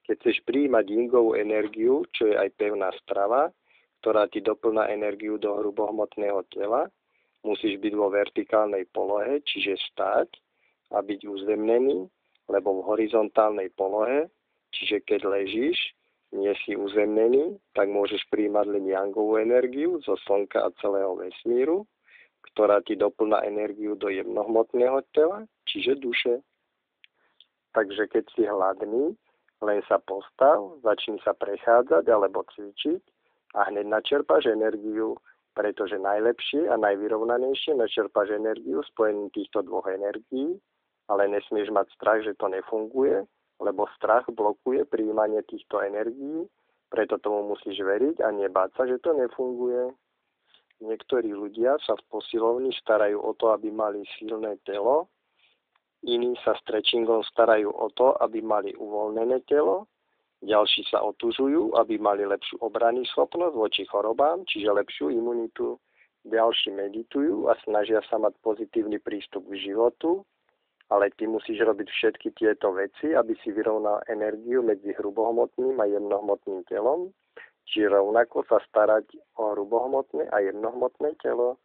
Keď chceš prijímať yingovú energiu, čo je aj pevná strava, ktorá ti doplňa energiu do hrubohmotného tela, musíš byť vo vertikálnej polohe, čiže stáť a byť uzemnený, lebo v horizontálnej polohe, čiže keď ležíš, nie si uzemnený, tak môžeš prijímať len yangovú energiu zo slnka a celého vesmíru, ktorá ti doplňa energiu do jemnohmotného tela, čiže duše. Takže keď si hladný, len sa postav, začni sa prechádzať alebo cvičiť a hneď načerpáš energiu, pretože najlepšie a najvyrovnanejšie načerpáš energiu spojením týchto dvoch energií, ale nesmieš mať strach, že to nefunguje, lebo strach blokuje prijímanie týchto energií, preto tomu musíš veriť a nebáť sa, že to nefunguje. Niektorí ľudia sa v posilovni starajú o to, aby mali silné telo, iní sa stretchingom starajú o to, aby mali uvoľnené telo, ďalší sa otužujú, aby mali lepšiu obrannú schopnosť voči chorobám, čiže lepšiu imunitu, ďalší meditujú a snažia sa mať pozitívny prístup k životu, ale ty musíš robiť všetky tieto veci, aby si vyrovnal energiu medzi hrubohmotným a jemnohmotným telom, či rovnako sa starať o hrubohmotné a jemnohmotné telo.